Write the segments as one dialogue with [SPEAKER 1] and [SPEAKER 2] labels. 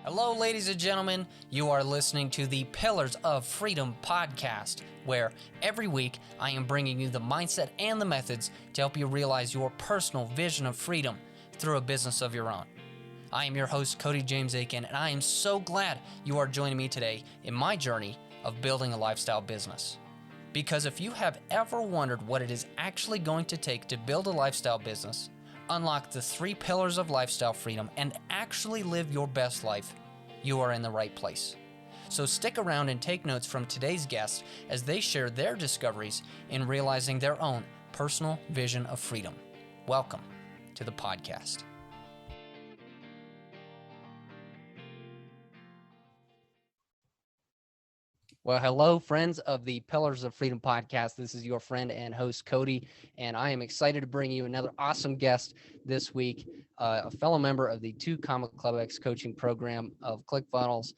[SPEAKER 1] Hello, ladies and gentlemen. You are listening to the Pillars of Freedom podcast, where every week I am bringing you the mindset and the methods to help you realize your personal vision of freedom through a business of your own. I am your host, Cody James Aiken, and I am so glad you are joining me today in my journey of building a lifestyle business. Because if you have ever wondered what it is actually going to take to build a lifestyle business, unlock the 3 pillars of lifestyle freedom, and actually live your best life, you are in the right place. So stick around and take notes from today's guests as they share their discoveries in realizing their own personal vision of freedom. Welcome to the podcast. Well, hello, friends of the Pillars of Freedom podcast. This is your friend and host, Cody, and I am excited to bring you another awesome guest this week, a fellow member of the 2 Comma Club X coaching program of ClickFunnels.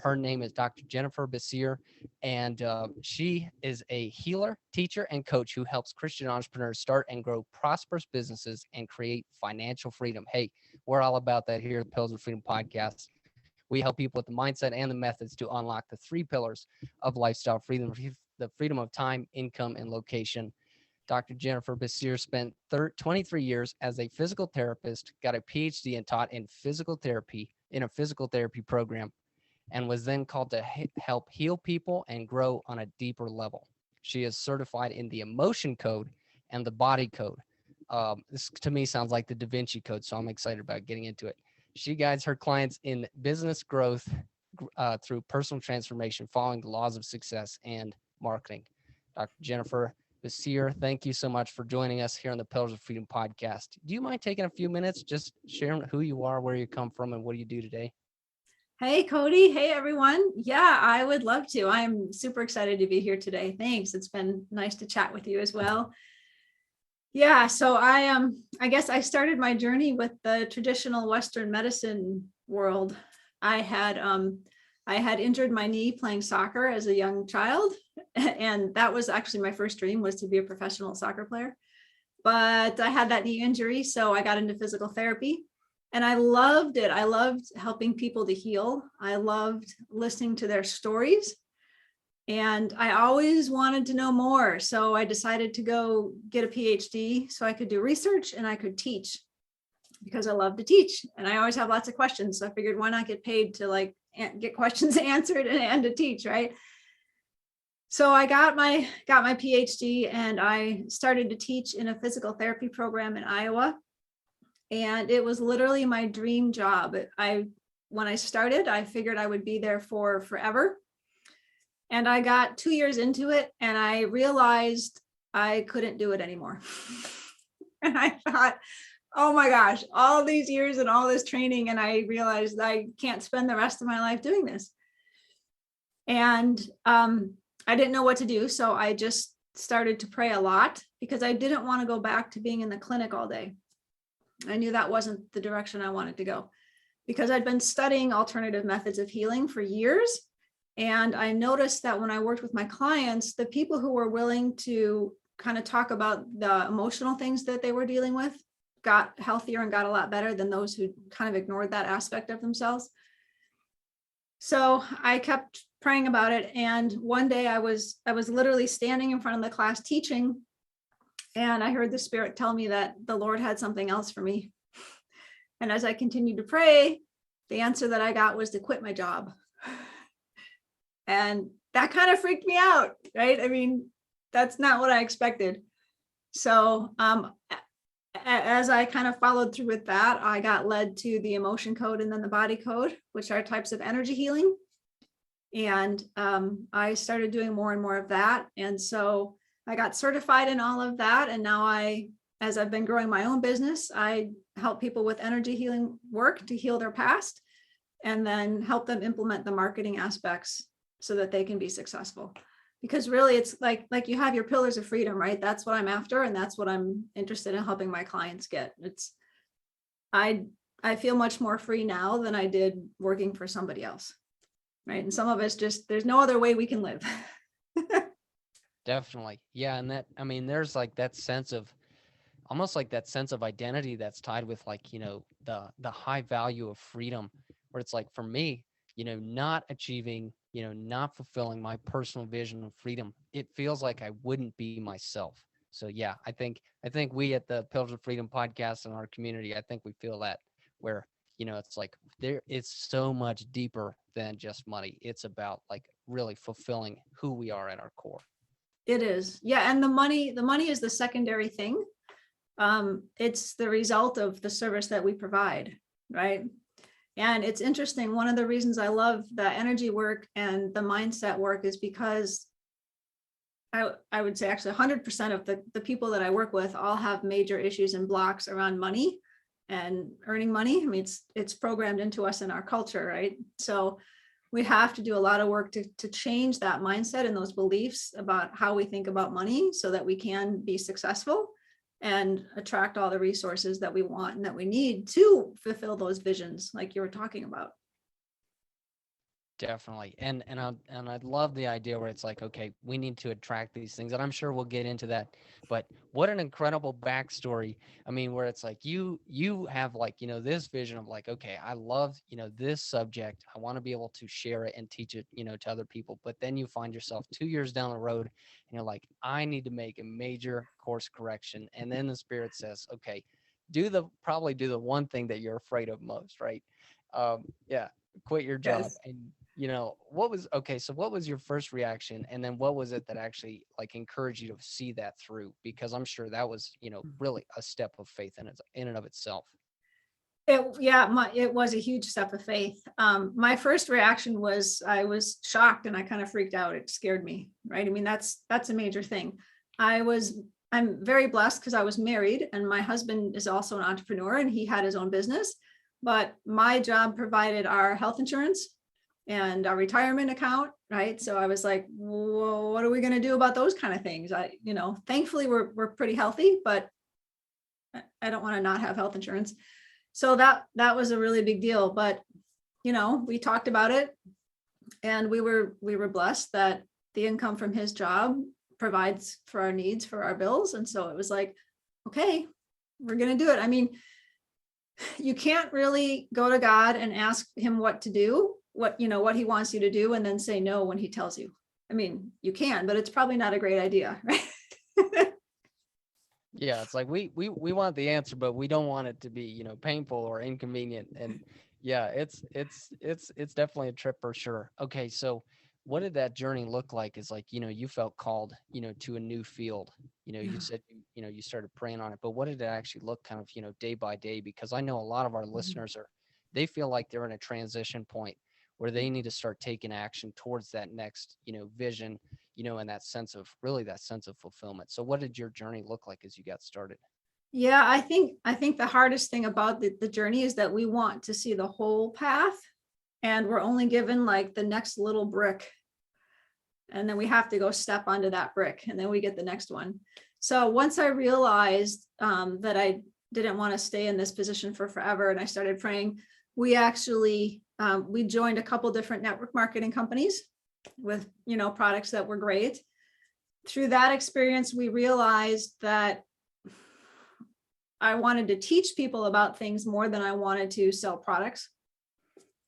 [SPEAKER 1] Her name is Dr. Jennifer Bessire, and she is a healer, teacher, and coach who helps Christian entrepreneurs start and grow prosperous businesses and create financial freedom. Hey, we're all about that here at the Pillars of Freedom podcast. We help people with the mindset and the methods to unlock the 3 pillars of lifestyle freedom, the freedom of time, income, and location. Dr. Jennifer Bessire spent 23 years as a physical therapist, got a PhD and taught in physical therapy in a physical therapy program, and was then called to help heal people and grow on a deeper level. She is certified in the emotion code and the body code. This to me sounds like the Da Vinci Code, so I'm excited about getting into it. She guides her clients in business growth through personal transformation, following the laws of success and marketing. Dr. Jennifer Bessire, thank you so much for joining us here on the Pillars of Freedom podcast. Do you mind taking a few minutes, just sharing who you are, where you come from, and what do you do today?
[SPEAKER 2] Hey, Cody. Hey, everyone. Yeah, I would love to. I'm super excited to be here today. Thanks. It's been nice to chat with you as well. Yeah, so I guess I started my journey with the traditional Western medicine world. I had injured my knee playing soccer as a young child, and that was actually my first dream, was to be a professional soccer player. But I had that knee injury, so I got into physical therapy, and I loved it. I loved helping people to heal. I loved listening to their stories. And I always wanted to know more. So I decided to go get a PhD so I could do research and I could teach, because I love to teach. And I always have lots of questions. So I figured, why not get paid to get questions answered and to teach, right? So I got my PhD and I started to teach in a physical therapy program in Iowa. And it was literally my dream job. When I started, I figured I would be there for forever. And I got 2 years into it and I realized I couldn't do it anymore. And I thought, oh my gosh, all these years and all this training, and I realized I can't spend the rest of my life doing this. And I didn't know what to do. So I just started to pray a lot, because I didn't want to go back to being in the clinic all day. I knew that wasn't the direction I wanted to go, because I'd been studying alternative methods of healing for years. And I noticed that when I worked with my clients, the people who were willing to kind of talk about the emotional things that they were dealing with got healthier and got a lot better than those who kind of ignored that aspect of themselves. So I kept praying about it. And one day I was literally standing in front of the class teaching, and I heard the Spirit tell me that the Lord had something else for me. And as I continued to pray, the answer that I got was to quit my job. And that kind of freaked me out, right? I mean, that's not what I expected. So as I kind of followed through with that, I got led to the emotion code and then the body code, which are types of energy healing. And I started doing more and more of that. And so I got certified in all of that. And now as I've been growing my own business, I help people with energy healing work to heal their past, and then help them implement the marketing aspects so that they can be successful. Because really it's like you have your pillars of freedom, right? That's what I'm after. And that's what I'm interested in helping my clients get. I feel much more free now than I did working for somebody else. Right. And some of us there's no other way we can live.
[SPEAKER 1] Definitely. Yeah. And there's like that sense of almost like that sense of identity that's tied with the high value of freedom where it's like, for me, not achieving, not fulfilling my personal vision of freedom, it feels like I wouldn't be myself. So yeah, I think we at the Pillars of Freedom podcast and our community, I think we feel that, where, it's like it's so much deeper than just money. It's about like really fulfilling who we are at our core.
[SPEAKER 2] It is. Yeah. And the money is the secondary thing. It's the result of the service that we provide, right? And it's interesting. One of the reasons I love the energy work and the mindset work is because I would say actually 100% of the people that I work with all have major issues and blocks around money and earning money. I mean, it's programmed into us in our culture, right? So we have to do a lot of work to change that mindset and those beliefs about how we think about money so that we can be successful and attract all the resources that we want and that we need to fulfill those visions like you were talking about.
[SPEAKER 1] Definitely. And I love the idea where it's like, okay, we need to attract these things. And I'm sure we'll get into that. But what an incredible backstory. I mean, where it's like you have like, this vision of like, okay, I love, this subject. I want to be able to share it and teach it, to other people. But then you find yourself 2 years down the road and you're like, I need to make a major course correction. And then the spirit says, okay, probably do the one thing that you're afraid of most, right? Yeah, quit your job.
[SPEAKER 2] Yes.
[SPEAKER 1] And what was your first reaction? And then what was it that actually like encouraged you to see that through? Because I'm sure that was, really a step of faith in and of itself.
[SPEAKER 2] It was a huge step of faith. My first reaction was I was shocked and I kind of freaked out. It scared me, right? I mean, that's a major thing. I'm very blessed because I was married and my husband is also an entrepreneur and he had his own business, but my job provided our health insurance and our retirement account, right? So I was like, well, what are we going to do about those kind of things? Thankfully we're pretty healthy, but I don't want to not have health insurance. So that was a really big deal. But, we talked about it and we were blessed that the income from his job provides for our needs, for our bills. And so it was like, okay, we're going to do it. I mean, you can't really go to God and ask him what to do, what he wants you to do, and then say no when he tells you. I mean, you can, but it's probably not a great idea, right?
[SPEAKER 1] Yeah, it's like we want the answer, but we don't want it to be, painful or inconvenient. And yeah, it's definitely a trip for sure. Okay, so what did that journey look like? Is like, you felt called, to a new field. You said you started praying on it, but what did it actually look kind of, day by day? Because I know a lot of our listeners they feel like they're in a transition point where they need to start taking action towards that next, vision, and that sense of fulfillment. So what did your journey look like as you got started?
[SPEAKER 2] Yeah, I think the hardest thing about the journey is that we want to see the whole path and we're only given like the next little brick. And then we have to go step onto that brick and then we get the next one. So once I realized that I didn't want to stay in this position for forever and I started praying, we actually, we joined a couple different network marketing companies with, products that were great. Through that experience, we realized that I wanted to teach people about things more than I wanted to sell products.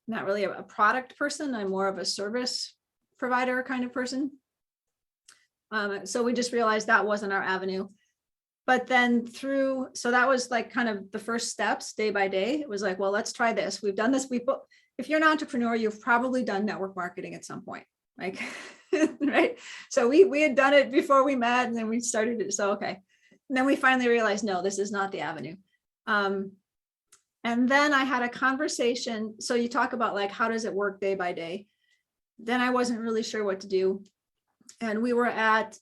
[SPEAKER 2] Not really a product person. I'm more of a service provider kind of person. So we just realized that wasn't our avenue. But then so that was like kind of the first steps day by day. It was like, well, let's try this. We've done this. If you're an entrepreneur, you've probably done network marketing at some point, like, right? So we had done it before we met and then we started it. So, okay. And then we finally realized, no, this is not the avenue. And then I had a conversation. So you talk about like, how does it work day by day? Then I wasn't really sure what to do. And we were at,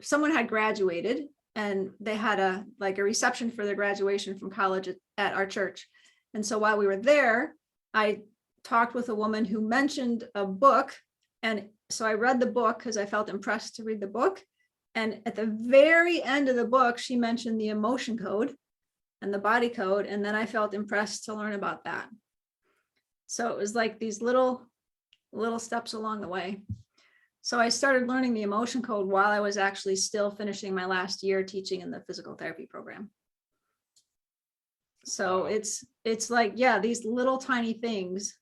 [SPEAKER 2] someone had graduated and they had a reception for their graduation from college at our church. And so while we were there, I talked with a woman who mentioned a book. And so I read the book because I felt impressed to read the book. And at the very end of the book, she mentioned the emotion code and the body code. And then I felt impressed to learn about that. So it was like these little steps along the way. So I started learning the emotion code while I was actually still finishing my last year teaching in the physical therapy program. So
[SPEAKER 1] Wow.
[SPEAKER 2] it's like, yeah, these little tiny things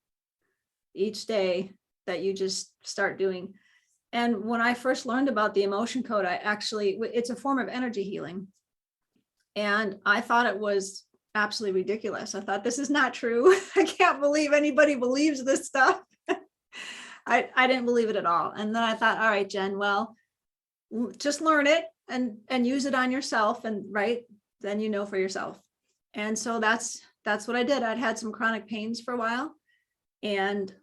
[SPEAKER 2] each day that you just start doing. And when I first learned about the emotion code, it's a form of energy healing. And I thought it was absolutely ridiculous. I thought, this is not true. I can't believe anybody believes this stuff. I didn't believe it at all. And then I thought, all right, Jen, well, just learn it and use it on yourself, and right then you know for yourself. And so that's what I did. I'd had some chronic pains for a while, and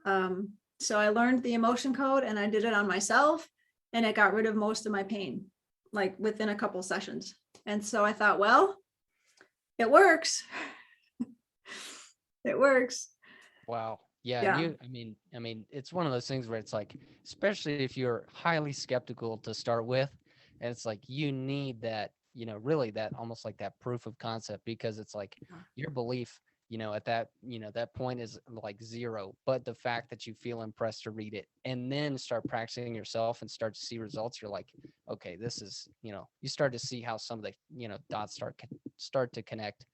[SPEAKER 2] so I learned the emotion code and I did it on myself, and it got rid of most of my pain, like within a couple sessions. And so I thought, well, it works. It works.
[SPEAKER 1] Wow. Yeah, and
[SPEAKER 2] Yeah,
[SPEAKER 1] I mean, it's one of those things where it's like, especially if you're highly skeptical to start with, and it's like you need that, really that almost like that proof of concept, because it's like your belief, at that, that point is like zero, but the fact that you feel impressed to read it and then start practicing yourself and start to see results, you're like, okay, this is, you start to see how some of the, dots start to connect.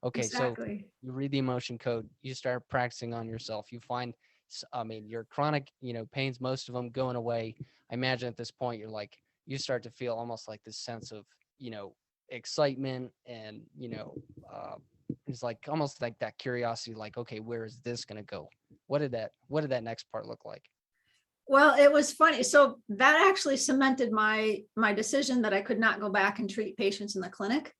[SPEAKER 1] Okay, so
[SPEAKER 2] exactly.
[SPEAKER 1] you read the emotion code, you start practicing on yourself. You find, I mean, your chronic, pains, most of them going away. I imagine at this point, you're like, you start to feel almost like this sense of, excitement and, it's like almost like that curiosity, like, okay, where is this going to go? What did that next part look like?
[SPEAKER 2] Well, it was funny. So that actually cemented my decision that I could not go back and treat patients in the clinic,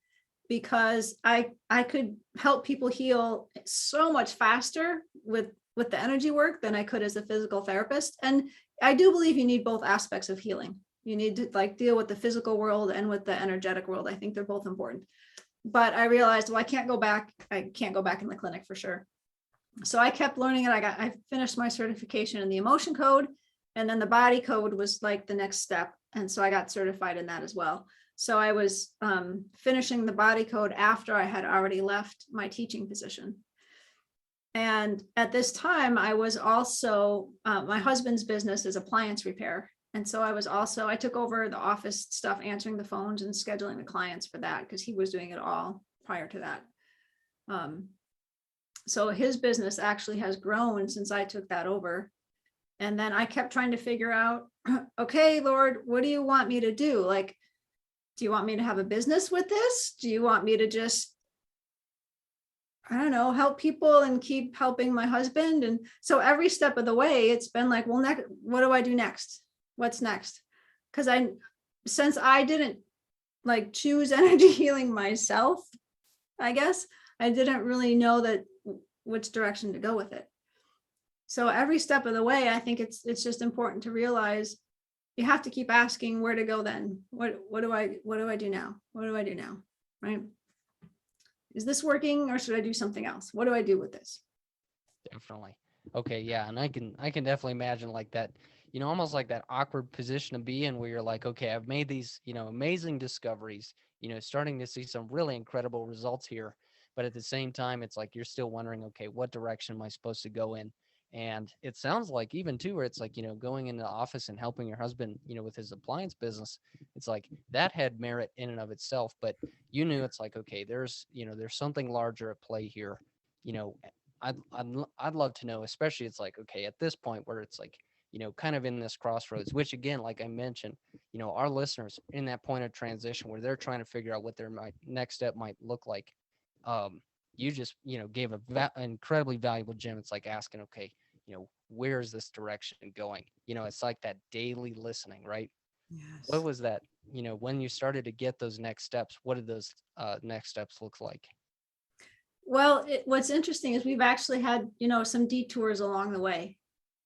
[SPEAKER 2] because I could help people heal so much faster with the energy work than I could as a physical therapist. And I do believe you need both aspects of healing. You need to like deal with the physical world and with the energetic world. I think they're both important. But I realized, well, I can't go back in the clinic for sure. So I kept learning it. I finished my certification in the emotion code, and then the body code was like the next step. And so I got certified in that as well. So I was finishing the body code after I had already left my teaching position. And at this time, I was also, my husband's business is appliance repair. And so I took over the office stuff, answering the phones and scheduling the clients for that, because he was doing it all prior to that. So his business actually has grown since I took that over. And then I kept trying to figure out, okay, Lord, what do you want me to do? Like, do you want me to have a business with this? Do you want me to just, I don't know, help people and keep helping my husband? And so every step of the way, it's been like, well, next, what do I do next? What's next? Because since I didn't like choose energy healing myself, I guess I didn't really know that which direction to go with it. So every step of the way, I think it's just important to realize you have to keep asking where to go then. What do I do now? What do I do now? Right? Is this working, or should I do something else? What do I do with this?
[SPEAKER 1] Definitely. Okay, yeah, and I can definitely imagine like that, almost like that awkward position to be in, where you're like, okay, I've made these, amazing discoveries, starting to see some really incredible results here, but at the same time, it's like you're still wondering, okay, what direction am I supposed to go in? And it sounds like even too, where it's like, going into the office and helping your husband, with his appliance business, it's like that had merit in and of itself, but you knew it's like, okay, there's something larger at play here, you know, I'd love to know, especially it's like, okay, at this point where it's like, kind of in this crossroads, which again, like I mentioned, our listeners in that point of transition where they're trying to figure out what their next step might look like. You just, gave incredibly valuable gem. It's like asking, okay, where is this direction going? It's like that daily listening, right? What
[SPEAKER 2] Yes.
[SPEAKER 1] was that, when you started to get those next steps, what did those next steps look like?
[SPEAKER 2] Well, what's interesting is we've actually had, some detours along the way.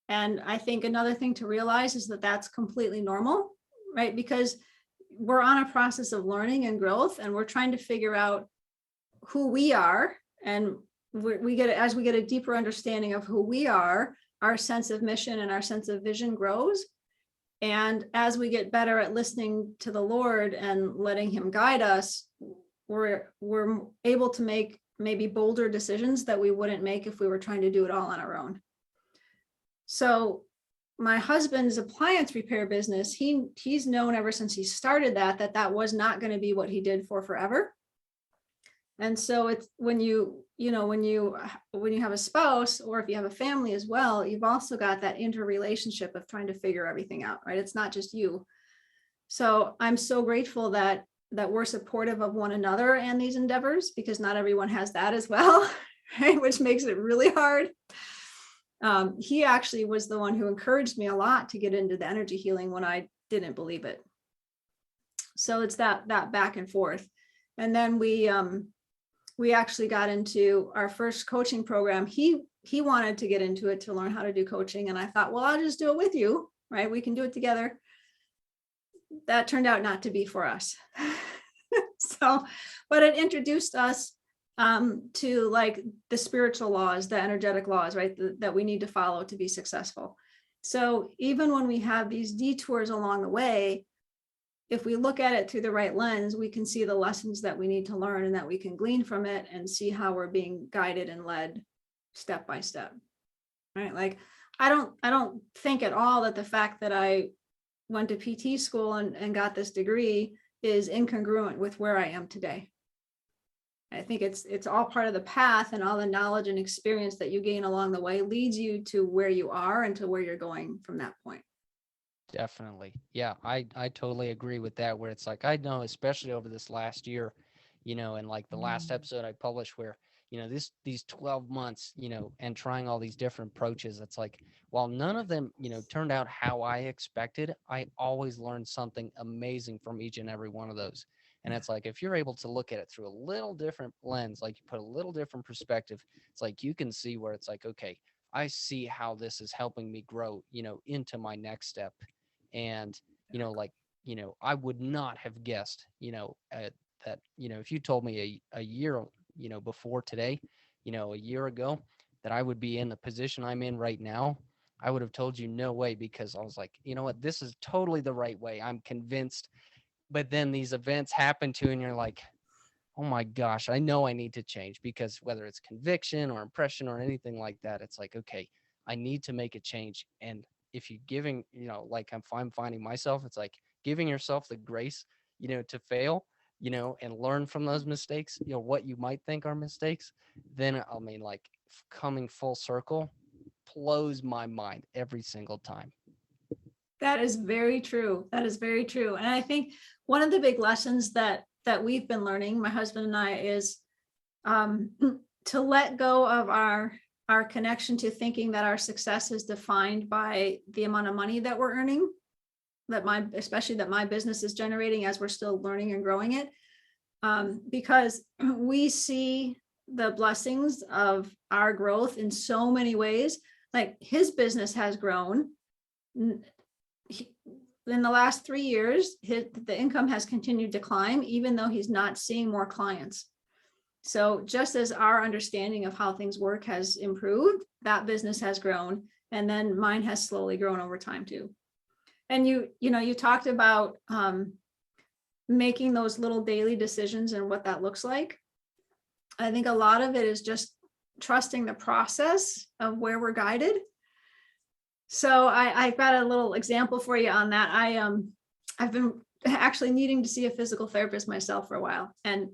[SPEAKER 2] And I think another thing to realize is that that's completely normal, right? Because we're on a process of learning and growth, and we're trying to figure out who we are. And as we get a deeper understanding of who we are, our sense of mission and our sense of vision grows. And as we get better at listening to the Lord and letting him guide us, we're able to make maybe bolder decisions that we wouldn't make if we were trying to do it all on our own. So my husband's appliance repair business, he's known ever since he started that was not going to be what he did for forever. And so it's when when you have a spouse, or if you have a family as well, you've also got that interrelationship of trying to figure everything out, right? It's not just you. So I'm so grateful that we're supportive of one another and these endeavors, because not everyone has that as well, right? Which makes it really hard. He actually was the one who encouraged me a lot to get into the energy healing when I didn't believe it. So it's that back and forth. And then we actually got into our first coaching program. He wanted to get into it to learn how to do coaching. And I thought, well, I'll just do it with you, right? We can do it together. That turned out not to be for us. So, but it introduced us to like the spiritual laws, the energetic laws, right? That we need to follow to be successful. So even when we have these detours along the way, if we look at it through the right lens, we can see the lessons that we need to learn and that we can glean from it, and see how we're being guided and led step by step, right? Like, I don't think at all that the fact that I went to PT school and got this degree is incongruent with where I am today. I think it's all part of the path, and all the knowledge and experience that you gain along the way leads you to where you are and to where you're going from that point.
[SPEAKER 1] Definitely. Yeah, I totally agree with that, where it's like, I know, especially over this last year, and like the last episode I published, where, these 12 months, and trying all these different approaches, it's like, while none of them, turned out how I expected, I always learned something amazing from each and every one of those. And it's like, if you're able to look at it through a little different lens, like you put a little different perspective, it's like, you can see where it's like, okay, I see how this is helping me grow, into my next step. And, I would not have guessed, that, if you told me a year, before today, a year ago, that I would be in the position I'm in right now, I would have told you no way, because I was like, you know what, this is totally the right way. I'm convinced. But then these events happen to you, and you're like, oh my gosh, I know I need to change, because whether it's conviction or impression or anything like that, it's like, okay, I need to make a change. And if you're giving, like I'm finding myself, it's like giving yourself the grace, to fail, and learn from those mistakes, what you might think are mistakes, then I mean, like, coming full circle blows my mind every single time.
[SPEAKER 2] That is very true. That is very true. And I think one of the big lessons that we've been learning, my husband and I, is to let go of our connection to thinking that our success is defined by the amount of money that we're earning, especially that my business is generating as we're still learning and growing it. Because we see the blessings of our growth in so many ways. Like, his business has grown. In the last 3 years, the income has continued to climb, even though he's not seeing more clients. So just as our understanding of how things work has improved, that business has grown, and then mine has slowly grown over time too. And you talked about making those little daily decisions and what that looks like. I think a lot of it is just trusting the process of where we're guided. So I've got a little example for you on that. I've been actually needing to see a physical therapist myself for a while. And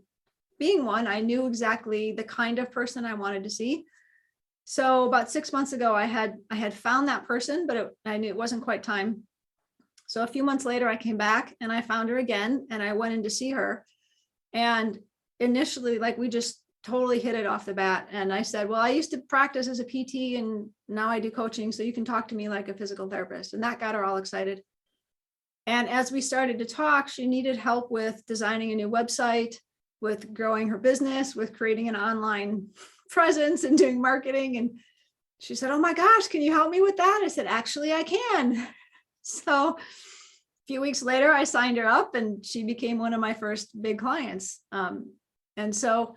[SPEAKER 2] being one, I knew exactly the kind of person I wanted to see. So about 6 months ago, I had found that person, but I knew it wasn't quite time. So a few months later, I came back and I found her again, and I went in to see her. And initially, like, we just totally hit it off the bat. And I said, well, I used to practice as a PT, and now I do coaching, so you can talk to me like a physical therapist. And that got her all excited. And as we started to talk, she needed help with designing a new website, with growing her business, with creating an online presence and doing marketing. And she said, oh my gosh, can you help me with that? I said, actually, I can. So a few weeks later, I signed her up, and she became one of my first big clients. And so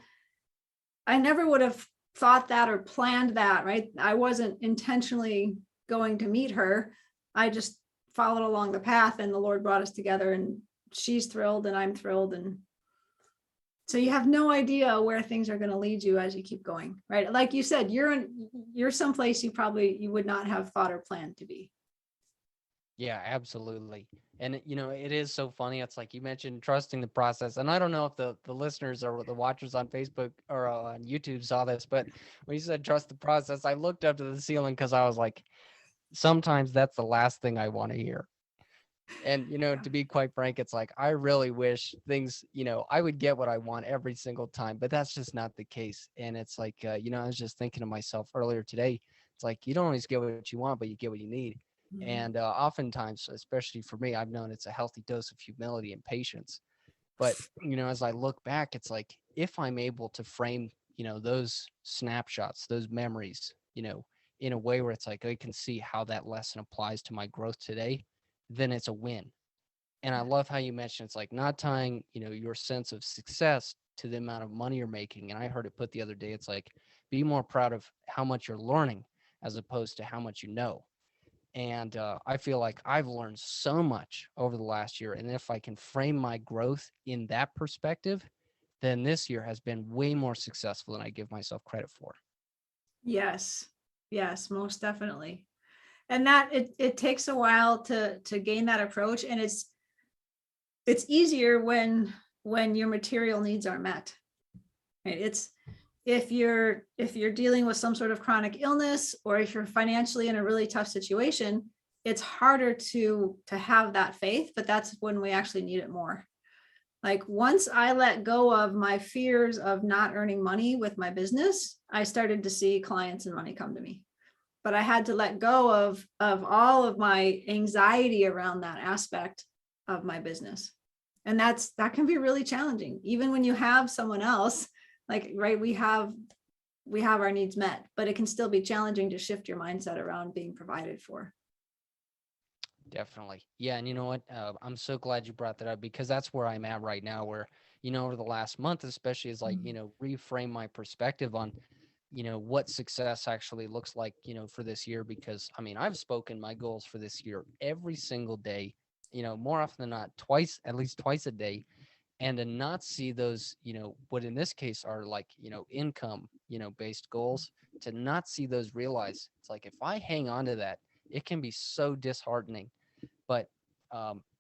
[SPEAKER 2] I never would have thought that or planned that, right? I wasn't intentionally going to meet her. I just followed along the path, and the Lord brought us together, and she's thrilled and I'm thrilled. And so you have no idea where things are going to lead you as you keep going, right? Like you said, you're someplace you would not have thought or planned to be.
[SPEAKER 1] Yeah, absolutely. And it is so funny. It's like you mentioned trusting the process. And I don't know if the listeners or the watchers on Facebook or on YouTube saw this, but when you said trust the process, I looked up to the ceiling because I was like, sometimes that's the last thing I want to hear. And to be quite frank, it's like I really wish things, I would get what I want every single time, but that's just not the case. And it's like, I was just thinking to myself earlier today, it's like you don't always get what you want, but you get what you need. And
[SPEAKER 2] Mhm.
[SPEAKER 1] oftentimes, especially for me, I've known it's a healthy dose of humility and patience. But as I look back, it's like if I'm able to frame, those snapshots, those memories, in a way where it's like I can see how that lesson applies to my growth today, then it's a win. And I love how you mentioned it's like not tying, your sense of success to the amount of money you're making. And I heard it put the other day, it's like be more proud of how much you're learning as opposed to how much you know. And I feel like I've learned so much over the last year. And if I can frame my growth in that perspective, then this year has been way more successful than I give myself credit for.
[SPEAKER 2] Yes. Yes, most definitely. And that it takes a while to gain that approach. And it's easier when your material needs are met. Right? It's if you're dealing with some sort of chronic illness, or if you're financially in a really tough situation, it's harder to have that faith, but that's when we actually need it more. Like once I let go of my fears of not earning money with my business, I started to see clients and money come to me. But I had to let go of all of my anxiety around that aspect of my business. And that can be really challenging, even when you have someone else, like, right, we have our needs met, but it can still be challenging to shift your mindset around being provided for.
[SPEAKER 1] Definitely. Yeah. And you know what? I'm so glad you brought that up because that's where I'm at right now, where, over the last month, especially is like, reframe my perspective on, what success actually looks like, for this year. Because I mean, I've spoken my goals for this year every single day, more often than not, twice, at least twice a day. And to not see those, what in this case are like, income, based goals, to not see those realize it's like if I hang on to that, it can be so disheartening. But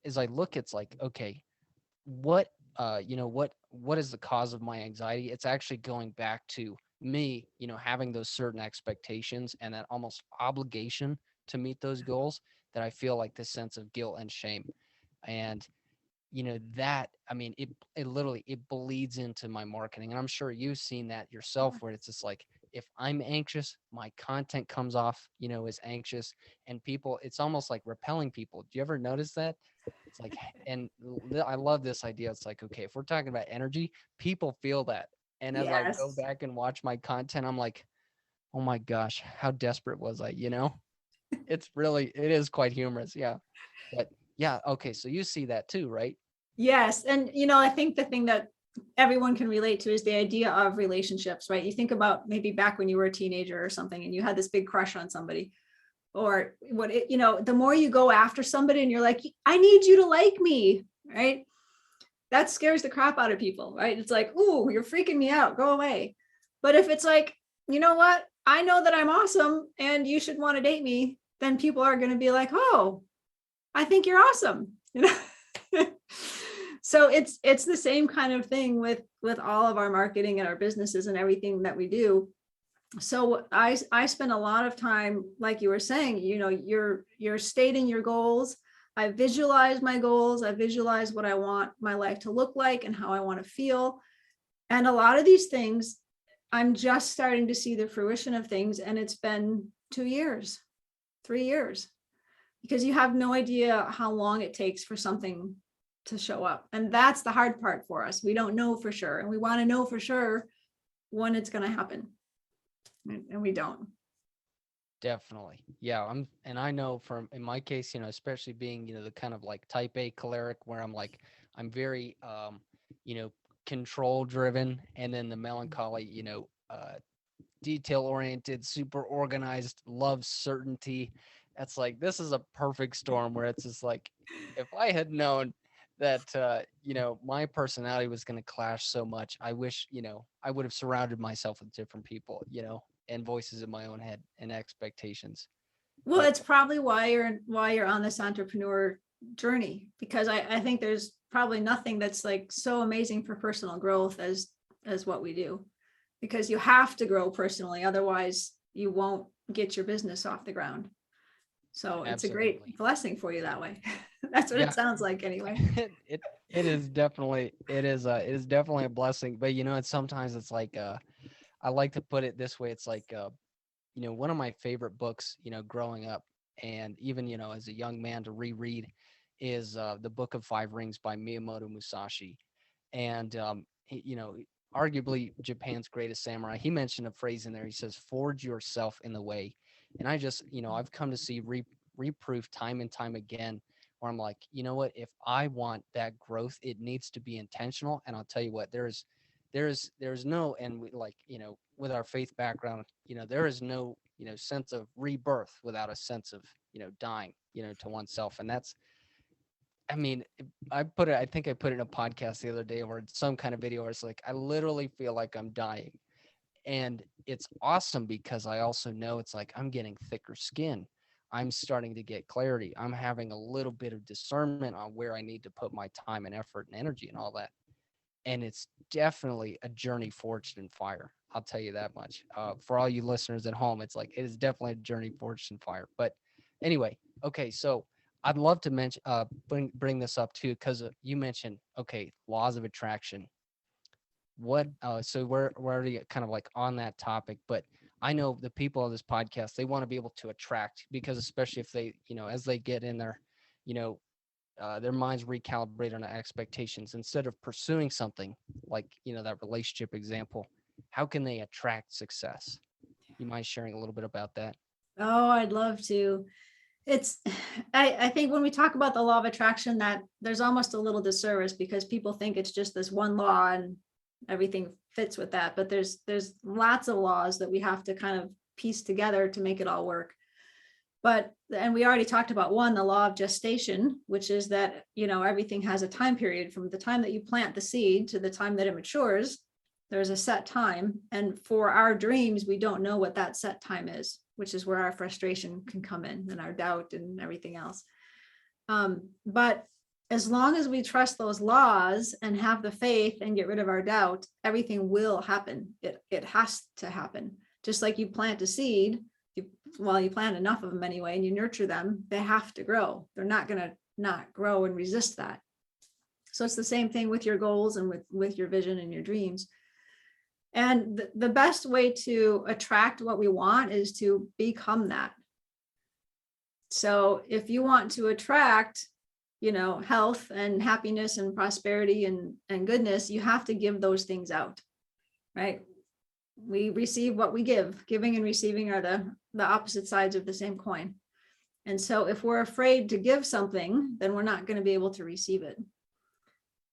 [SPEAKER 1] as I look, it's like, okay, what what is the cause of my anxiety? It's actually going back to me, having those certain expectations and that almost obligation to meet those goals, that I feel like this sense of guilt and shame. And that, I mean, it literally it bleeds into my marketing. And I'm sure you've seen that yourself, where it's just like if I'm anxious, my content comes off, as anxious, and people, it's almost like repelling people. Do you ever notice that? It's like, and I love this idea. It's like, okay, if we're talking about energy, people feel that. And as I go
[SPEAKER 2] Yes.
[SPEAKER 1] back and watch my content, I'm like, oh my gosh, how desperate was I? It's really, it is quite humorous. Yeah. But yeah, okay. So you see that too, right?
[SPEAKER 2] Yes. And, I think the thing that everyone can relate to is the idea of relationships, right? You think about maybe back when you were a teenager or something and you had this big crush on somebody, or the more you go after somebody and you're like, I need you to like me, right? That scares the crap out of people, right? It's like, ooh, you're freaking me out, go away. But if it's like, you know what? I know that I'm awesome and you should want to date me, then people are going to be like, oh, I think you're awesome. So it's the same kind of thing with all of our marketing and our businesses and everything that we do. So I spend a lot of time, like you were saying, you're stating your goals. I visualize my goals. I visualize what I want my life to look like and how I want to feel. And a lot of these things, I'm just starting to see the fruition of things. And it's been 2 years, 3 years, because you have no idea how long it takes for something to show up. And that's the hard part for us. We don't know for sure. And we want to know for sure when it's going to happen. And we don't.
[SPEAKER 1] Definitely. Yeah. And I know from, in my case, especially being, the kind of like type A choleric where I'm like, I'm very, you know, control driven. And then the melancholy, detail oriented, super organized, love certainty. That's like, this is a perfect storm where it's just like, if I had known that, my personality was going to clash so much, I wish, I would have surrounded myself with different people, and voices in my own head and expectations.
[SPEAKER 2] Well,
[SPEAKER 1] But
[SPEAKER 2] it's probably why you're on this entrepreneur journey, because I think there's probably nothing that's like so amazing for personal growth as what we do, because you have to grow personally, otherwise you won't get your business off the ground. So it's a
[SPEAKER 1] absolutely.
[SPEAKER 2] great blessing for you that way. That's what it
[SPEAKER 1] Yeah.
[SPEAKER 2] sounds like anyway.
[SPEAKER 1] It is definitely it is definitely a blessing. But it's sometimes it's like I like to put it this way. It's like one of my favorite books, growing up and even, as a young man to reread is the Book of Five Rings by Miyamoto Musashi. And arguably Japan's greatest samurai. He mentioned a phrase in there. He says, "Forge yourself in the way." And I just, I've come to see reproof time and time again, where I'm like, you know what? If I want that growth, it needs to be intentional. And I'll tell you what, there's no, and we, like, with our faith background, there is no, sense of rebirth without a sense of, dying, to oneself. And that's, I mean, I think I put it in a podcast the other day, or some kind of video where it's like, I literally feel like I'm dying. And it's awesome because I also know it's like I'm getting thicker skin. I'm starting to get clarity. I'm having a little bit of discernment on where I need to put my time and effort and energy and all that. And it's definitely a journey forged in fire. I'll tell you that much. For all you listeners at home, it's like it is definitely a journey forged in fire. But anyway, okay, so I'd love to mention bring this up too, because you mentioned, okay, laws of attraction. What so we're already kind of like on that topic, but I know the people of this podcast, they want to be able to attract, because especially if they, as they get in you know their minds recalibrate on expectations, instead of pursuing something like, that relationship example, how can they attract success? You mind sharing a little bit about that?
[SPEAKER 2] Oh, I'd love to. It's, I think when we talk about the law of attraction, that there's almost a little disservice, because people think it's just this one law and everything fits with that. But there's lots of laws that we have to kind of piece together to make it all work. But, and we already talked about one, the law of gestation, which is that, everything has a time period from the time that you plant the seed to the time that it matures. There's a set time. And for our dreams, we don't know what that set time is, which is where our frustration can come in, and our doubt and everything else. But as long as we trust those laws and have the faith and get rid of our doubt, everything will happen. It has to happen. Just like you plant a seed, you plant enough of them anyway, and you nurture them, they have to grow. They're not going to not grow and resist that. So it's the same thing with your goals and with your vision and your dreams. And the best way to attract what we want is to become that. So if you want to attract, health and happiness and prosperity and goodness, you have to give those things out, right? We receive what we give. Giving and receiving are the opposite sides of the same coin. And so if we're afraid to give something, then we're not going to be able to receive it.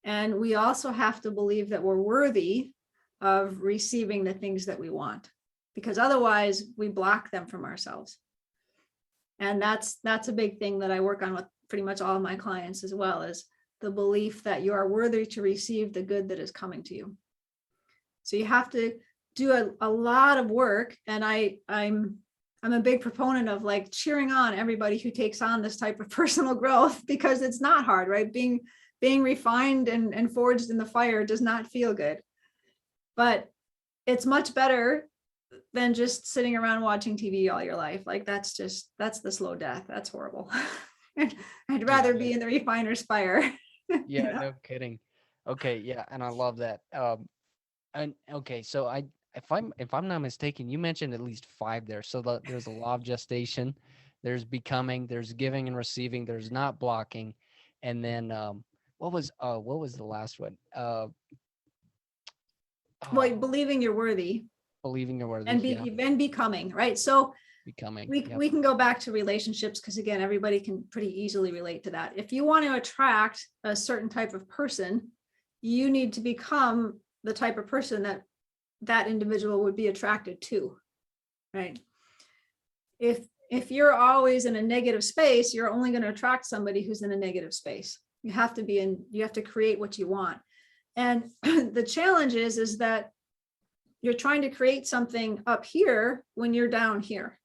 [SPEAKER 2] And we also have to believe that we're worthy of receiving the things that we want, because otherwise we block them from ourselves. And that's a big thing that I work on with pretty much all of my clients as well, is the belief that you are worthy to receive the good that is coming to you. So you have to do a lot of work. And I'm a big proponent of like cheering on everybody who takes on this type of personal growth, because it's not hard, right? Being refined and forged in the fire does not feel good. But it's much better than just sitting around watching TV all your life. Like that's the slow death. That's horrible. I'd rather be in the refiner's fire.
[SPEAKER 1] Yeah, no kidding. Okay, yeah, and I love that. And okay, so if I'm not mistaken, you mentioned at least five there. So there's a law of gestation, there's becoming, there's giving and receiving, there's not blocking, and then what was the last one?
[SPEAKER 2] Well, believing you're worthy
[SPEAKER 1] Believing you're worthy,
[SPEAKER 2] and becoming, right? So
[SPEAKER 1] becoming.
[SPEAKER 2] we can go back to relationships, because again, everybody can pretty easily relate to that. If you want to attract a certain type of person, you need to become the type of person that individual would be attracted to, right? If you're always in a negative space, you're only going to attract somebody who's in a negative space. You have to create what you want. And the challenge is that you're trying to create something up here when you're down here.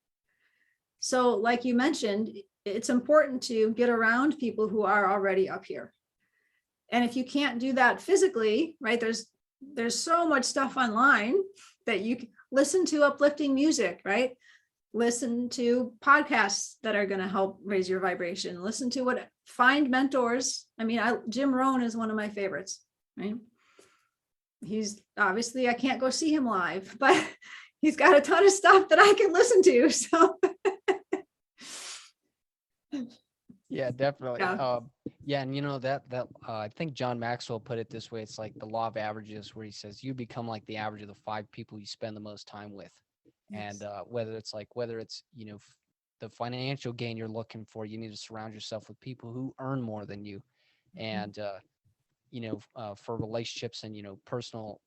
[SPEAKER 2] So like you mentioned, it's important to get around people who are already up here. And if you can't do that physically, right, there's so much stuff online that you can listen to uplifting music, right? Listen to podcasts that are going to help raise your vibration. Find mentors. I mean, Jim Rohn is one of my favorites, right? He's obviously, I can't go see him live, but he's got a ton of stuff that I can listen to. So
[SPEAKER 1] Yeah, definitely.
[SPEAKER 2] yeah.
[SPEAKER 1] Yeah, and I think John Maxwell put it this way. It's like the law of averages, where he says you become like the average of the 5 people you spend the most time with. And
[SPEAKER 2] Yes.
[SPEAKER 1] whether it's the financial gain you're looking for, you need to surround yourself with people who earn more than you. And for relationships and personal,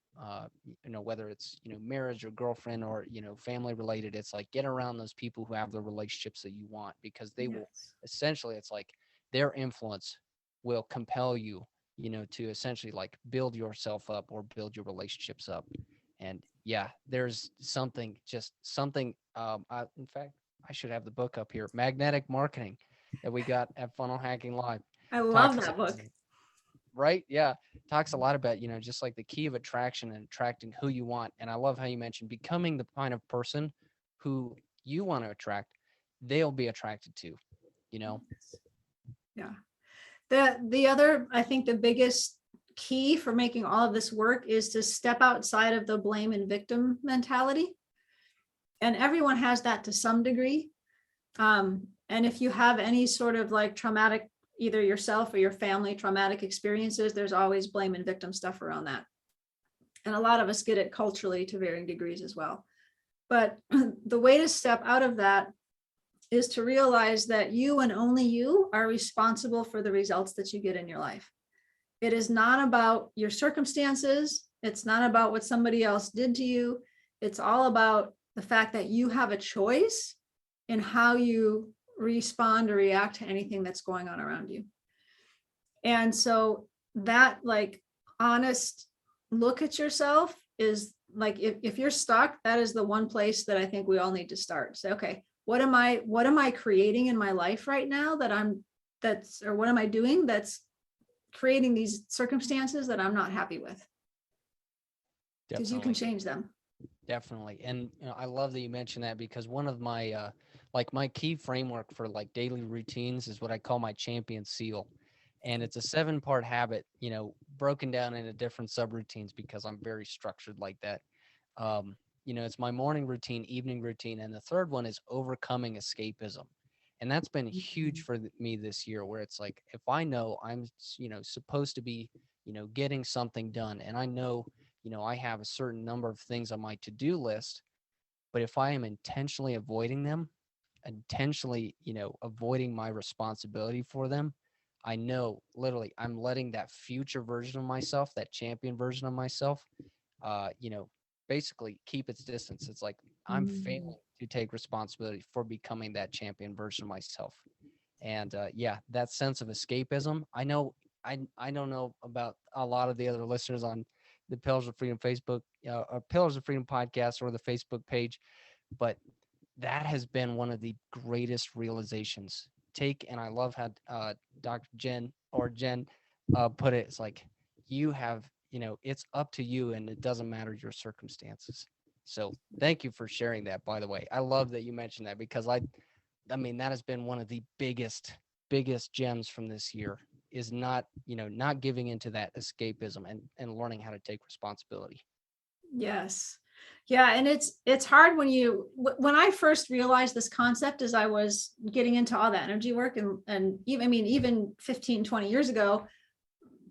[SPEAKER 1] whether it's marriage or girlfriend or family related, it's like get around those people who have the relationships that you want, because they will
[SPEAKER 2] Yes.
[SPEAKER 1] essentially, it's like their influence will compel you, to essentially like build yourself up or build your relationships up. And yeah, there's something. In fact, I should have the book up here, Magnetic Marketing, that we got at Funnel Hacking Live.
[SPEAKER 2] I love
[SPEAKER 1] Talks,
[SPEAKER 2] that book.
[SPEAKER 1] right? Yeah, talks a lot about just like the key of attraction and attracting who you want. And I love how you mentioned becoming the kind of person who you want to attract. They'll be attracted to.
[SPEAKER 2] Yeah. The other, I think the biggest key for making all of this work is to step outside of the blame and victim mentality. And everyone has that to some degree. And if you have any sort of like traumatic, either yourself or your family traumatic experiences, there's always blame and victim stuff around that. And a lot of us get it culturally to varying degrees as well. But the way to step out of that is to realize that you and only you are responsible for the results that you get in your life. It is not about your circumstances. It's not about what somebody else did to you. It's all about the fact that you have a choice in how you respond or react to anything that's going on around you. And so that like honest look at yourself is like, if you're stuck, that is the one place that I think we all need to start. So, okay, what am I creating in my life right now or what am I doing that's creating these circumstances that I'm not happy with? Because you can change them.
[SPEAKER 1] Definitely. And I love that you mentioned that, because one of my my key framework for like daily routines is what I call my champion seal. And it's a 7-part habit, broken down into different subroutines, because I'm very structured like that. It's my morning routine, evening routine, and the third one is overcoming escapism. And that's been huge for me this year, where it's like, if I know I'm, supposed to be, getting something done, and I know, I have a certain number of things on my to-do list, but if I am intentionally avoiding them, intentionally, avoiding my responsibility for them, I know literally I'm letting that future version of myself, that champion version of myself, uh, you know, basically keep its distance. It's like I'm failing to take responsibility for becoming that champion version of myself. And yeah, that sense of escapism. I don't know about a lot of the other listeners on the Pillars of Freedom Facebook, or Pillars of Freedom podcast, or the Facebook page, but that has been one of the greatest realizations. And I love how Dr. Jen put it. It's like you have, it's up to you, and it doesn't matter your circumstances. So thank you for sharing that, by the way. I love that you mentioned that, because I mean, that has been one of the biggest gems from this year, is not giving into that escapism, and learning how to take responsibility.
[SPEAKER 2] Yes. Yeah. And it's hard when I first realized this concept as I was getting into all that energy work, and even 15, 20 years ago,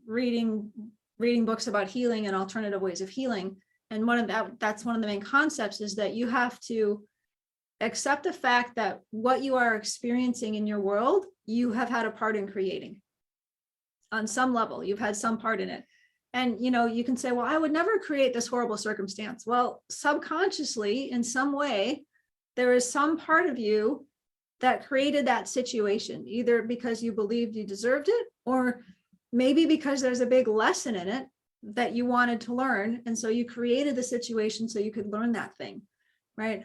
[SPEAKER 2] reading books about healing and alternative ways of healing. And that's one of the main concepts, is that you have to accept the fact that what you are experiencing in your world, you have had a part in creating. On some level, you've had some part in it. And, you can say, well, I would never create this horrible circumstance. Well, subconsciously, in some way, there is some part of you that created that situation, either because you believed you deserved it, or maybe because there's a big lesson in it that you wanted to learn. And so you created the situation so you could learn that thing, right?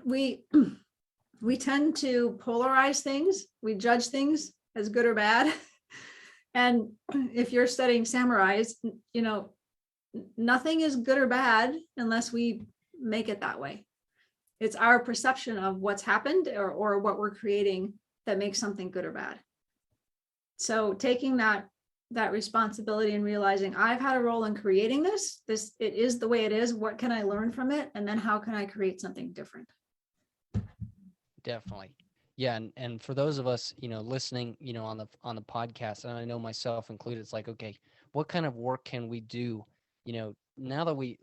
[SPEAKER 2] we tend to polarize things. We judge things as good or bad. And if you're studying samurais, nothing is good or bad unless we make it that way. It's our perception of what's happened or what we're creating that makes something good or bad. So taking that responsibility and realizing I've had a role in creating this, it is the way it is. What can I learn from it? And then how can I create something different?
[SPEAKER 1] Definitely. Yeah. And for those of us, listening, on the podcast, and I know myself included, it's like, okay, what kind of work can we do? Now that we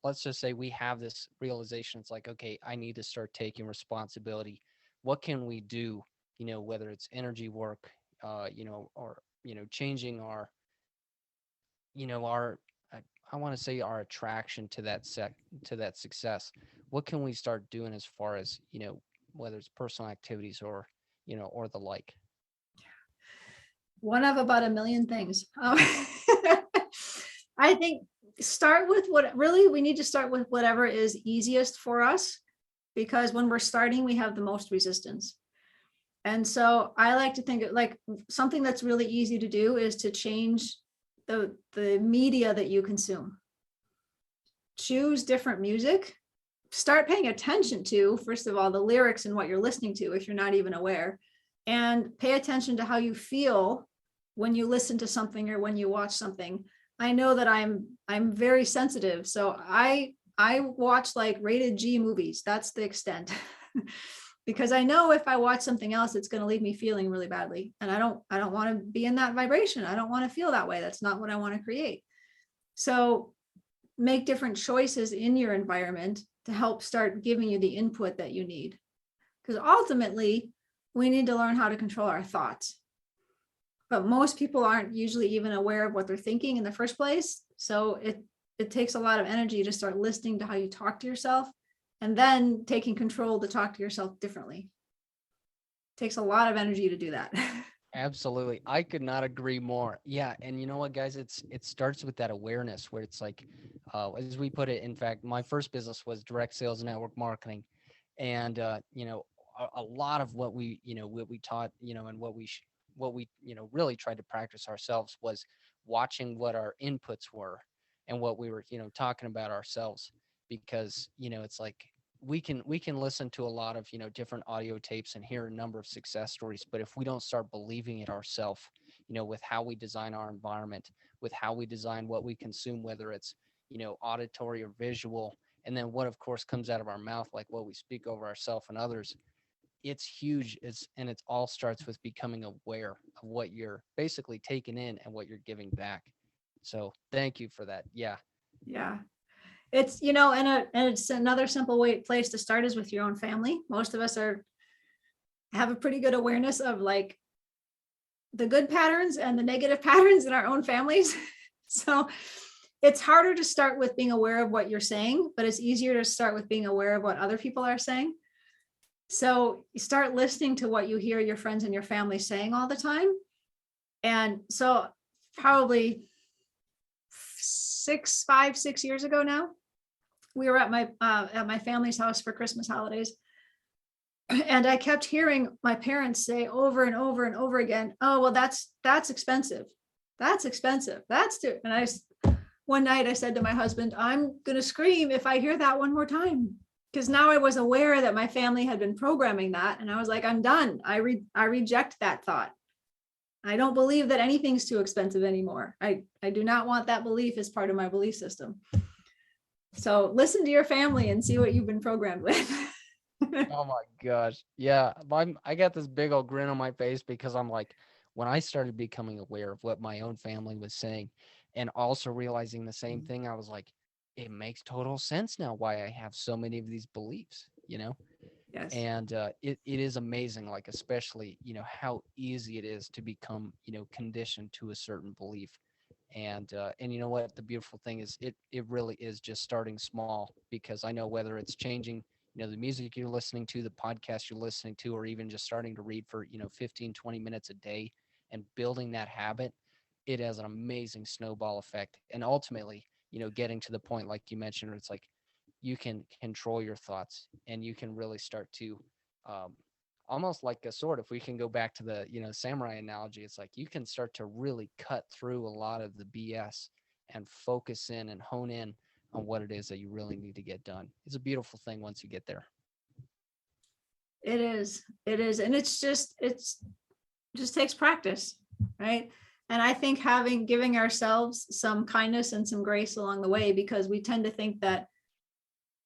[SPEAKER 1] let's just say we have this realization, it's like, okay, I need to start taking responsibility. What can we do? Whether it's energy work, or, changing our, our, I want to say our attraction to to that success. What can we start doing as far as, whether it's personal activities or, or the like?
[SPEAKER 2] One of about a million things. I think start with we need to start with whatever is easiest for us, because when we're starting, we have the most resistance. And so I like to think like something that's really easy to do is to change the media that you consume. Choose different music. Start paying attention to, first of all, the lyrics and what you're listening to if you're not even aware, and pay attention to how you feel when you listen to something or when you watch something. I know that I'm very sensitive, so I watch like rated G movies. That's the extent. Because I know if I watch something else, it's going to leave me feeling really badly, and I don't want to be in that vibration. I don't want to feel that way. That's not what I want to create. So make different choices in your environment to help start giving you the input that you need. Because ultimately, we need to learn how to control our thoughts. But most people aren't usually even aware of what they're thinking in the first place. So it takes a lot of energy to start listening to how you talk to yourself, and then taking control to talk to yourself differently. It takes a lot of energy to do that.
[SPEAKER 1] Absolutely. I could not agree more. Yeah. And you know what, guys, it starts with that awareness where it's like, as we put it, in fact, my first business was direct sales and network marketing. And, a lot of what what we taught, and what we, really tried to practice ourselves was watching what our inputs were and what we were, talking about ourselves, because, it's like, we can listen to a lot of, different audio tapes and hear a number of success stories, but if we don't start believing it ourselves, with how we design our environment, with how we design what we consume, whether it's, auditory or visual, and then what of course comes out of our mouth, like what we speak over ourselves and others, it's huge. And it all starts with becoming aware of what you're basically taking in and what you're giving back. So thank you for that. Yeah.
[SPEAKER 2] Yeah. It's, and it's another simple place to start is with your own family. Most of us have a pretty good awareness of like the good patterns and the negative patterns in our own families. So it's harder to start with being aware of what you're saying, but it's easier to start with being aware of what other people are saying. So you start listening to what you hear your friends and your family saying all the time. And so probably 6 years ago now, we were at my family's house for Christmas holidays. And I kept hearing my parents say over and over and over again, "Oh, well, that's expensive. That's expensive. That's too." And one night I said to my husband, "I'm going to scream if I hear that one more time." Because now I was aware that my family had been programming that. And I was like, I'm done. I reject that thought. I don't believe that anything's too expensive anymore. I do not want that belief as part of my belief system. So listen to your family and see what you've been programmed with.
[SPEAKER 1] Oh my gosh. Yeah. I got this big old grin on my face because I'm like, when I started becoming aware of what my own family was saying and also realizing the same thing, I was like, it makes total sense now why I have so many of these beliefs,
[SPEAKER 2] Yes.
[SPEAKER 1] and it is amazing, like, especially, how easy it is to become, conditioned to a certain belief. And you know what, the beautiful thing is it really is just starting small, because I know whether it's changing, the music you're listening to, the podcast you're listening to, or even just starting to read for, 15-20 minutes a day and building that habit, it has an amazing snowball effect. And ultimately, getting to the point like you mentioned, where it's like you can control your thoughts and you can really start to almost like a sword. If we can go back to the, samurai analogy, it's like you can start to really cut through a lot of the BS and focus in and hone in on what it is that you really need to get done. It's a beautiful thing once you get there.
[SPEAKER 2] It is. And it's just takes practice, right? And I think giving ourselves some kindness and some grace along the way, because we tend to think that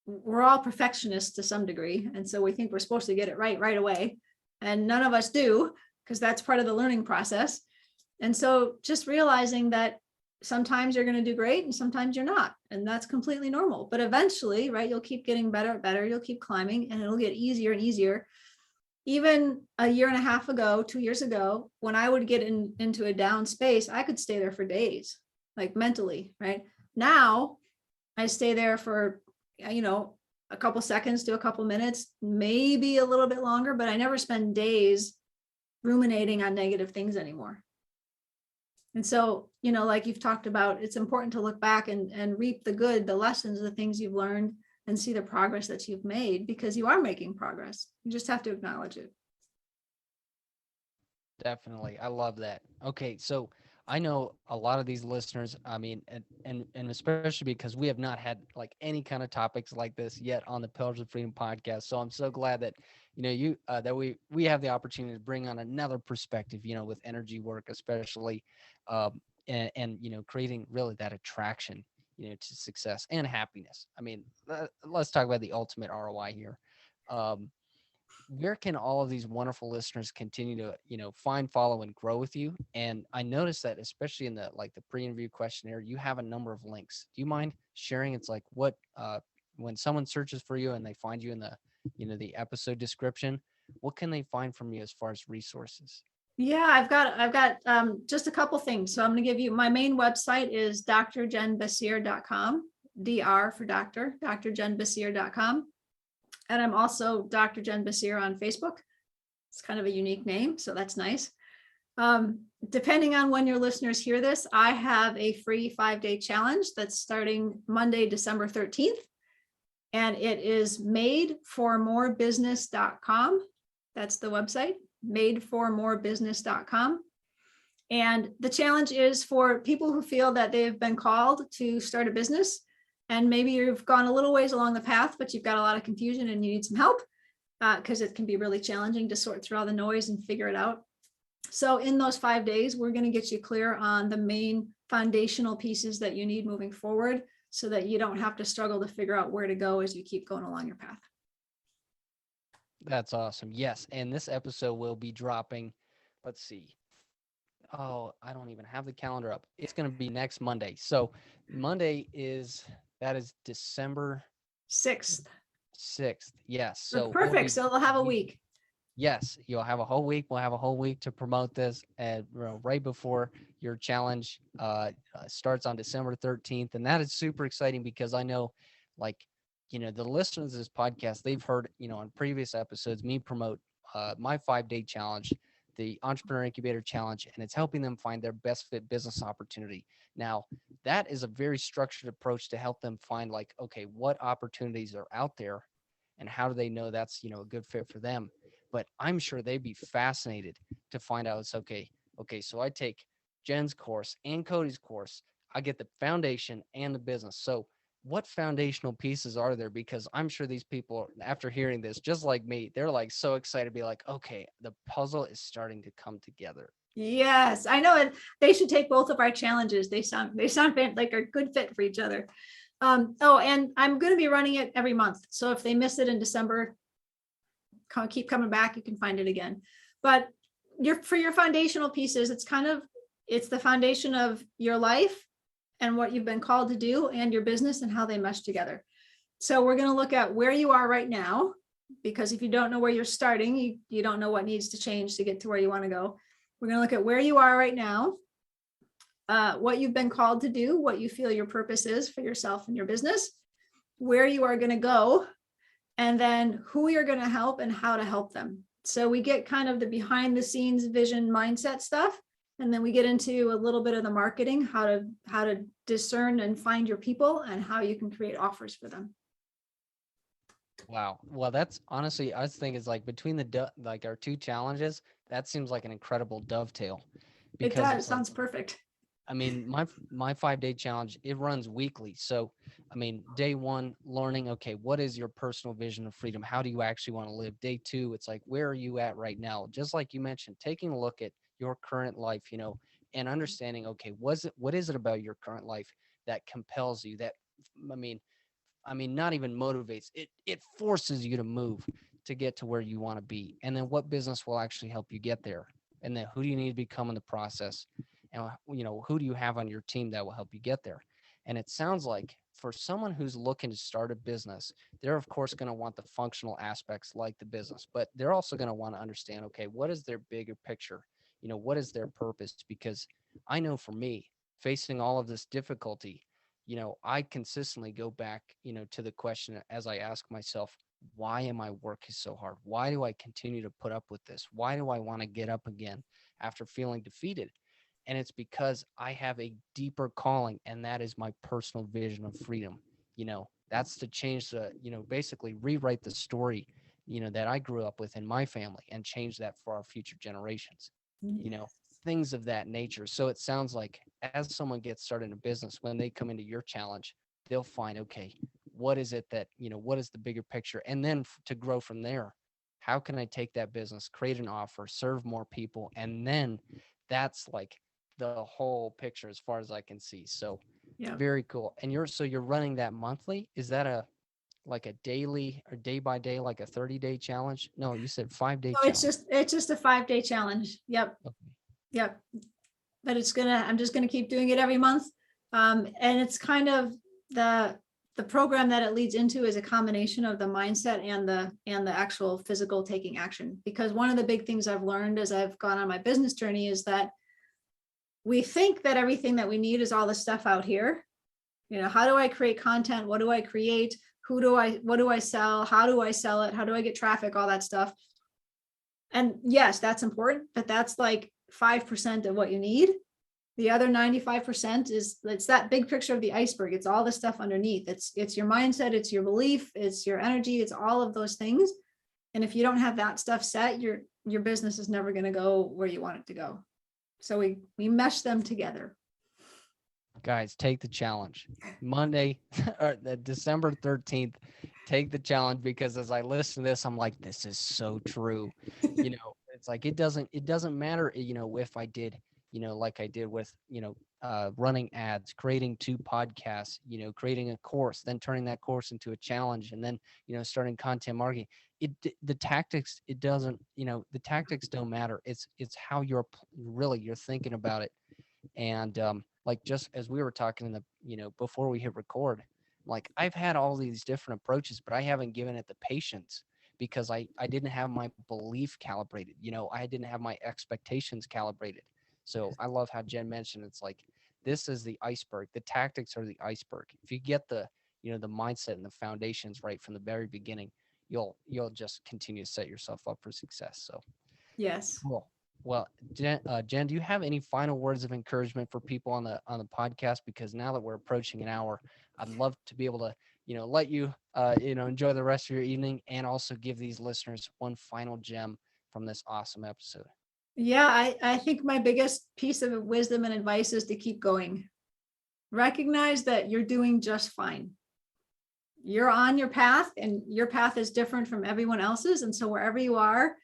[SPEAKER 2] we're all perfectionists to some degree. And so we think we're supposed to get it right away. And none of us do, because that's part of the learning process. And so just realizing that sometimes you're going to do great and sometimes you're not. And that's completely normal. But eventually, right, you'll keep getting better. You'll keep climbing and it'll get easier and easier. Even a year and a half ago, 2 years ago, when I would get into a down space, I could stay there for days, like mentally, right? Now I stay there for, a couple seconds to a couple minutes, maybe a little bit longer, but I never spend days ruminating on negative things anymore. And so, like you've talked about, it's important to look back and reap the good, the lessons, the things you've learned, and see the progress that you've made, because you are making progress. You just have to acknowledge it.
[SPEAKER 1] Definitely. I love that. Okay. So I know a lot of these listeners, I mean, and especially because we have not had like any kind of topics like this yet on the Pillars of Freedom podcast. So I'm so glad that, that we have the opportunity to bring on another perspective, with energy work, especially, and creating really that attraction, to success and happiness. I mean, let's talk about the ultimate ROI here. Where can all of these wonderful listeners continue to, find, follow, and grow with you? And I noticed that especially in the pre-interview questionnaire, you have a number of links. Do you mind sharing? It's like what when someone searches for you and they find you in the, the episode description, what can they find from you as far as resources?
[SPEAKER 2] Yeah, I've got just a couple things. So I'm going to give you my main website is drjenbessire.com, DR for doctor, drjenbessire.com. And I'm also Dr. Jen Bessire on Facebook. It's kind of a unique name, so that's nice. Depending on when your listeners hear this, I have a free 5-day challenge that's starting Monday, December 13th. And it is madeformorebusiness.com. That's the website, madeformorebusiness.com. And the challenge is for people who feel that they've been called to start a business. And maybe you've gone a little ways along the path, but you've got a lot of confusion and you need some help, because it can be really challenging to sort through all the noise and figure it out. So in those 5 days, we're going to get you clear on the main foundational pieces that you need moving forward, so that you don't have to struggle to figure out where to go as you keep going along your path.
[SPEAKER 1] That's awesome. Yes. And this episode will be dropping, let's see. Oh, I don't even have the calendar up. It's going to be next Monday. So Monday that is December
[SPEAKER 2] 6th.
[SPEAKER 1] Yes.
[SPEAKER 2] So perfect. So they'll have a week.
[SPEAKER 1] Yes. You'll have a whole week. We'll have a whole week to promote this right before your challenge starts on December 13th. And that is super exciting because I know the listeners of this podcast, they've heard, on previous episodes, me promote my 5-day challenge, the Entrepreneur Incubator Challenge, and it's helping them find their best fit business opportunity. Now, that is a very structured approach to help them find okay, what opportunities are out there and how do they know that's, a good fit for them? But I'm sure they'd be fascinated to find out it's okay, so I take Jen's course and Cody's course. I get the foundation and the business. So what foundational pieces are there? Because I'm sure these people, after hearing this, just like me, they're so excited to be okay, the puzzle is starting to come together.
[SPEAKER 2] Yes, I know it. They should take both of our challenges. They sound like a good fit for each other. And I'm going to be running it every month. So if they miss it in December, keep coming back. You can find it again. But for your foundational pieces, it's the foundation of your life and what you've been called to do and your business and how they mesh together. So we're going to look at where you are right now, because if you don't know where you're starting, you don't know what needs to change to get to where you want to go. We're going to look at where you are right now, what you've been called to do, what you feel your purpose is for yourself and your business, where you are going to go, and then who you're going to help and how to help them. So we get kind of the behind the scenes vision mindset stuff. And then we get into a little bit of the marketing, how to discern and find your people and how you can create offers for them.
[SPEAKER 1] Wow. Well, that's honestly, I was thinking it's like between like our two challenges, that seems like an incredible dovetail
[SPEAKER 2] It
[SPEAKER 1] because
[SPEAKER 2] does.
[SPEAKER 1] it's like,
[SPEAKER 2] Sounds perfect.
[SPEAKER 1] I mean, my 5 day challenge, it runs weekly. So, I mean, day one, learning, okay, what is your personal vision of freedom? How do you actually want to live? Day two, it's like, where are you at right now? Just like you mentioned, taking a look at your current life, and understanding, okay, what is it about your current life that compels you that, I mean, not even motivates, it forces you to move to get to where you want to be. And then what business will actually help you get there? And then who do you need to become in the process? And who do you have on your team that will help you get there? And it sounds like for someone who's looking to start a business, they're of course going to want the functional aspects like the business, but they're also going to want to understand, okay, what is their bigger picture? What is their purpose? Because I know for me, facing all of this difficulty, I consistently go back, to the question as I ask myself, why am I working so hard? Why do I continue to put up with this? Why do I want to get up again after feeling defeated? And it's because I have a deeper calling, and that is my personal vision of freedom. That's to change basically rewrite the story, that I grew up with in my family and change that for our future generations. You
[SPEAKER 2] Yeah.
[SPEAKER 1] know, things of that nature. So it sounds like as someone gets started in a business, when they come into your challenge, they'll find, okay, what is it that, what is the bigger picture? And then to grow from there, how can I take that business, create an offer, serve more people? And then that's like the whole picture as far as I can see. So
[SPEAKER 2] Yeah.
[SPEAKER 1] very cool. And you're running that monthly. Is that like a daily or day by day, like a 30-day challenge? No, you said 5 day
[SPEAKER 2] So it's
[SPEAKER 1] challenge.
[SPEAKER 2] just it's just a 5-day challenge. Yep.
[SPEAKER 1] Okay.
[SPEAKER 2] Yep. But I'm just gonna keep doing it every month. And it's kind of the the program that it leads into is a combination of the mindset and the actual physical taking action. Because one of the big things I've learned as I've gone on my business journey is that we think that everything that we need is all the stuff out here. How do I create content? What do I create? What do I sell? How do I sell it? How do I get traffic? All that stuff. And yes, that's important, but that's like 5% of what you need. The other 95% is it's that big picture of the iceberg. It's all the stuff underneath. It's your mindset, it's your belief, it's your energy, it's all of those things. And if you don't have that stuff set, your business is never going to go where you want it to go. So we mesh them together.
[SPEAKER 1] Guys, take the challenge. Monday or December 13th, take the challenge, because as I listen to this, I'm like, this is so true. It's like it doesn't matter, if I did, like I did with, running ads, creating 2 podcasts, creating a course, then turning that course into a challenge, and then, starting content marketing. The tactics, it doesn't, the tactics don't matter. It's how you're thinking about it. And like just as we were talking in the, before we hit record, like I've had all these different approaches, but I haven't given it the patience because I didn't have my belief calibrated. I didn't have my expectations calibrated. So I love how Jen mentioned, it's like this is the iceberg. The tactics are the iceberg. If you get the mindset and the foundations right from the very beginning, you'll just continue to set yourself up for success. So
[SPEAKER 2] Yes.
[SPEAKER 1] cool. Well, Jen, do you have any final words of encouragement for people on the podcast? Because now that we're approaching an hour, I'd love to be able to, let you, enjoy the rest of your evening, and also give these listeners one final gem from this awesome episode.
[SPEAKER 2] Yeah, I think my biggest piece of wisdom and advice is to keep going. Recognize that you're doing just fine. You're on your path, and your path is different from everyone else's. And so wherever you are,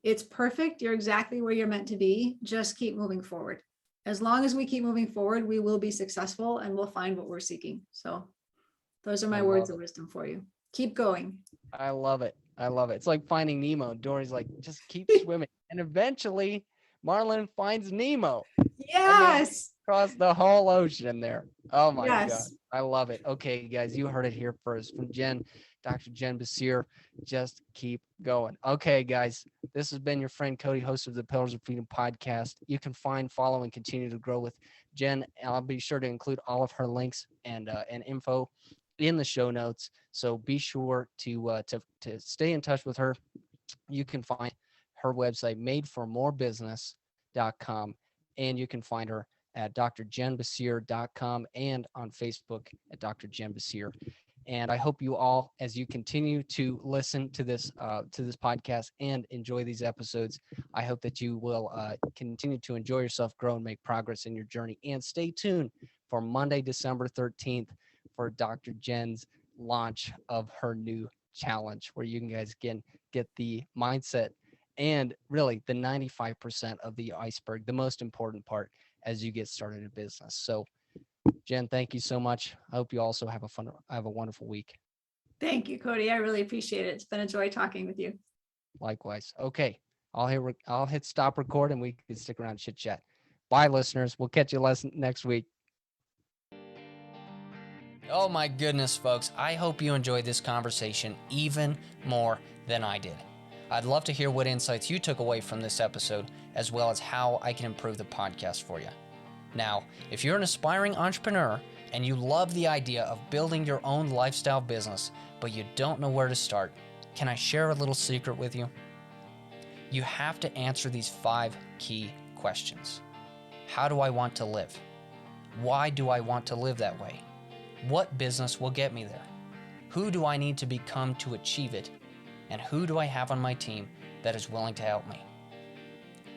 [SPEAKER 2] it's perfect. You're exactly where you're meant to be. Just keep moving forward. As long as we keep moving forward, we will be successful and we'll find what we're seeking. So those are
[SPEAKER 1] I
[SPEAKER 2] my words
[SPEAKER 1] love
[SPEAKER 2] of
[SPEAKER 1] it.
[SPEAKER 2] wisdom for you. Keep going.
[SPEAKER 1] I love it. I love it. It's like finding Nemo. Dory's like, just keep swimming, and eventually, Marlin finds Nemo. And they
[SPEAKER 2] Yes.
[SPEAKER 1] cross the whole ocean there. Oh my God.
[SPEAKER 2] Yes.
[SPEAKER 1] I love it. Okay, guys, you heard it here first from Jen, Dr. Jen Bessire. Just keep going. Okay, guys, this has been your friend Cody, host of the Pillars of Freedom podcast. You can find, follow, and continue to grow with Jen. And I'll be sure to include all of her links and info in the show notes. So be sure to stay in touch with her. You can find her website, madeformorebusiness.com, and you can find her at drjenbasir.com and on Facebook at Dr. Jen Bessire. And I hope you all, as you continue to listen to this podcast and enjoy these episodes, I hope that you will continue to enjoy yourself, grow, and make progress in your journey. And stay tuned for Monday, December 13th, for Dr. Jen's launch of her new challenge, where you guys can get the mindset and really the 95% of the iceberg, the most important part as you get started in business. So Jen, thank you so much. I hope you also have a wonderful week.
[SPEAKER 2] Thank you, Cody. I really appreciate it. It's been a joy talking with you.
[SPEAKER 1] Likewise. Okay. I'll hit stop record and we can stick around and chit chat. Bye, listeners. We'll catch you next week. Oh my goodness, folks. I hope you enjoyed this conversation even more than I did. I'd love to hear what insights you took away from this episode, as well as how I can improve the podcast for you. Now, if you're an aspiring entrepreneur and you love the idea of building your own lifestyle business, but you don't know where to start, can I share a little secret with you? You have to answer these 5 key questions. How do I want to live? Why do I want to live that way? What business will get me there? Who do I need to become to achieve it? And who do I have on my team that is willing to help me?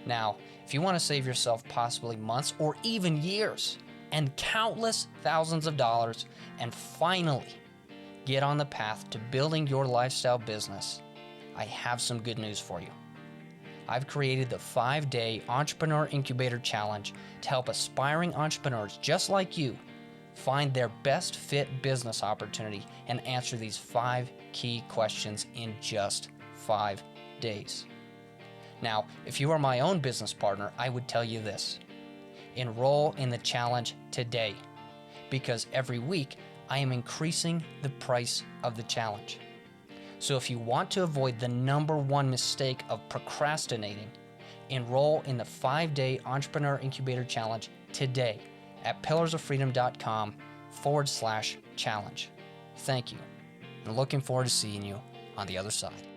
[SPEAKER 1] Now, if you want to save yourself possibly months or even years and countless thousands of dollars and finally get on the path to building your lifestyle business, I have some good news for you. I've created the 5-day Entrepreneur Incubator Challenge to help aspiring entrepreneurs just like you find their best fit business opportunity and answer these 5 key questions in just 5 days. Now, if you are my own business partner, I would tell you this: enroll in the challenge today, because every week I am increasing the price of the challenge. So if you want to avoid the number one mistake of procrastinating, enroll in the 5-day Entrepreneur Incubator Challenge today at pillarsoffreedom.com/challenge. Thank you, and looking forward to seeing you on the other side.